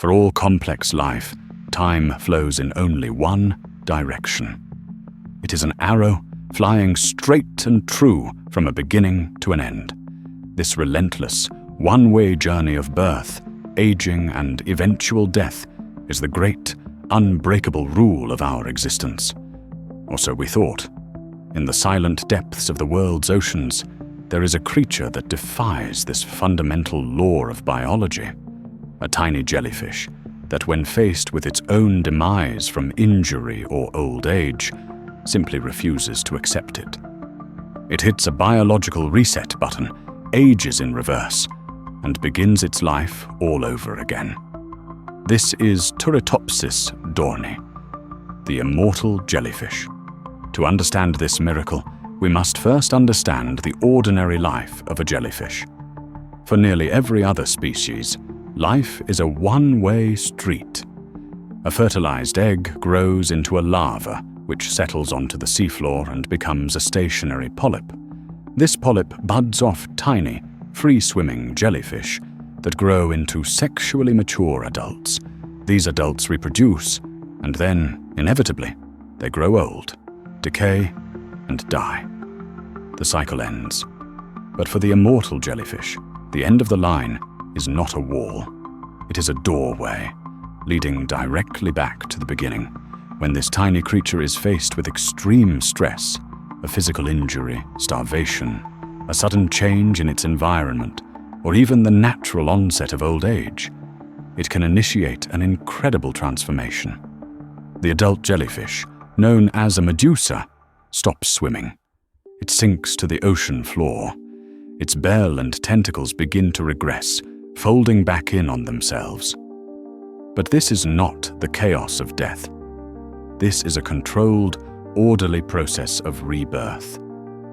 For all complex life, time flows in only one direction. It is an arrow flying straight and true from a beginning to an end. This relentless, one-way journey of birth, aging, and eventual death is the great, unbreakable rule of our existence. Or so we thought. In the silent depths of the world's oceans, there is a creature that defies this fundamental law of biology. A tiny jellyfish that, when faced with its own demise from injury or old age, simply refuses to accept it. It hits a biological reset button, ages in reverse, and begins its life all over again. This is Turritopsis dohrnii, the immortal jellyfish. To understand this miracle, we must first understand the ordinary life of a jellyfish. For nearly every other species, life is a one-way street. A fertilized egg grows into a larva, which settles onto the seafloor and becomes a stationary polyp. This polyp buds off tiny, free-swimming jellyfish that grow into sexually mature adults. These adults reproduce, and then, inevitably, they grow old, decay, and die. The cycle ends. But for the immortal jellyfish, the end of the line is not a wall. It is a doorway, leading directly back to the beginning, when this tiny creature is faced with extreme stress, a physical injury, starvation, a sudden change in its environment, or even the natural onset of old age. It can initiate an incredible transformation. The adult jellyfish, known as a medusa, stops swimming. It sinks to the ocean floor. Its bell and tentacles begin to regress, folding back in on themselves. But this is not the chaos of death. This is a controlled, orderly process of rebirth.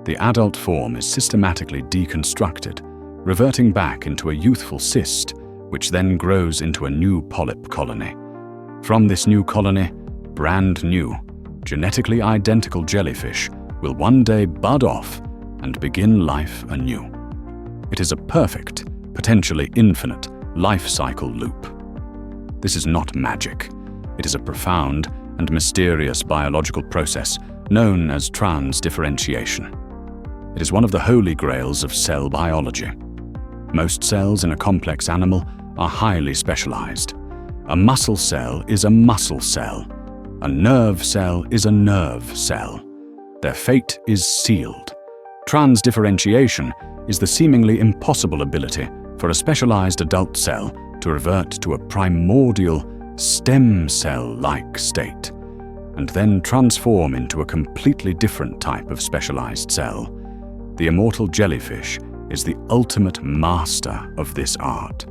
The adult form is systematically deconstructed, reverting back into a youthful cyst, which then grows into a new polyp colony. From this new colony, brand new, genetically identical jellyfish will one day bud off and begin life anew. It is a perfect, potentially infinite, life cycle loop. This is not magic. It is a profound and mysterious biological process known as transdifferentiation. It is one of the holy grails of cell biology. Most cells in a complex animal are highly specialized. A muscle cell is a muscle cell. A nerve cell is a nerve cell. Their fate is sealed. Transdifferentiation is the seemingly impossible ability for a specialized adult cell to revert to a primordial stem cell-like state, and then transform into a completely different type of specialized cell. The immortal jellyfish is the ultimate master of this art.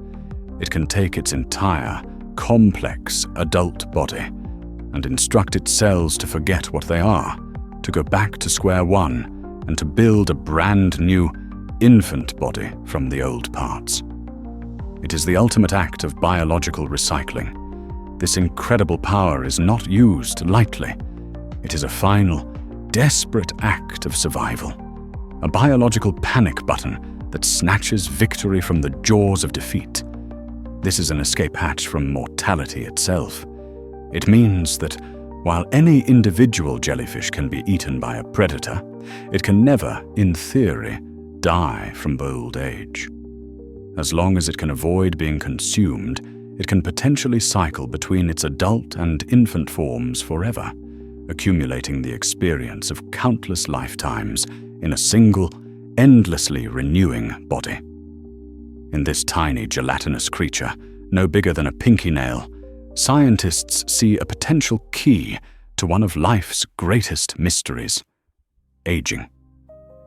It can take its entire, complex adult body and instruct its cells to forget what they are, to go back to square one, and to build a brand new infant body from the old parts. It is the ultimate act of biological recycling. This incredible power is not used lightly. It is a final, desperate act of survival. A biological panic button that snatches victory from the jaws of defeat. This is an escape hatch from mortality itself. It means that while any individual jellyfish can be eaten by a predator, it can never, in theory, die from old age. As long as it can avoid being consumed, it can potentially cycle between its adult and infant forms forever, accumulating the experience of countless lifetimes in a single, endlessly renewing body. In this tiny gelatinous creature, no bigger than a pinky nail, scientists see a potential key to one of life's greatest mysteries: aging.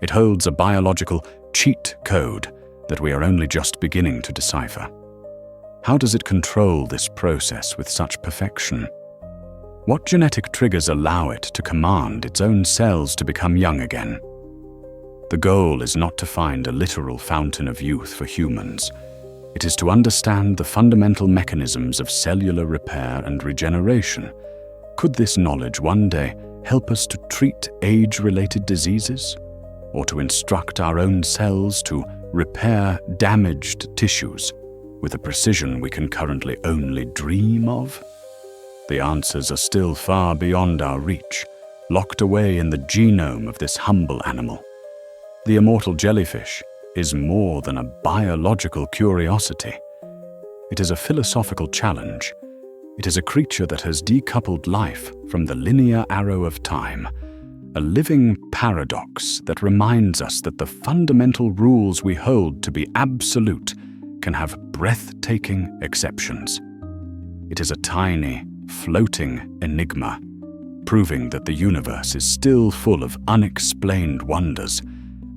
It holds a biological cheat code that we are only just beginning to decipher. How does it control this process with such perfection? What genetic triggers allow it to command its own cells to become young again? The goal is not to find a literal fountain of youth for humans. It is to understand the fundamental mechanisms of cellular repair and regeneration. Could this knowledge one day help us to treat age-related diseases, or to instruct our own cells to repair damaged tissues? with a precision we can currently only dream of? The answers are still far beyond our reach, locked away in the genome of this humble animal. The immortal jellyfish is more than a biological curiosity. It is a philosophical challenge. It is a creature that has decoupled life from the linear arrow of time, a living paradox that reminds us that the fundamental rules we hold to be absolute can have breathtaking exceptions. It is a tiny, floating enigma, proving that the universe is still full of unexplained wonders,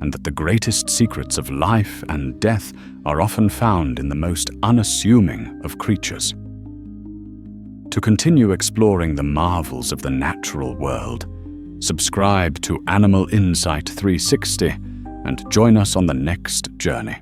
and that the greatest secrets of life and death are often found in the most unassuming of creatures. To continue exploring the marvels of the natural world, subscribe to Animal Insight 360 and join us on the next journey.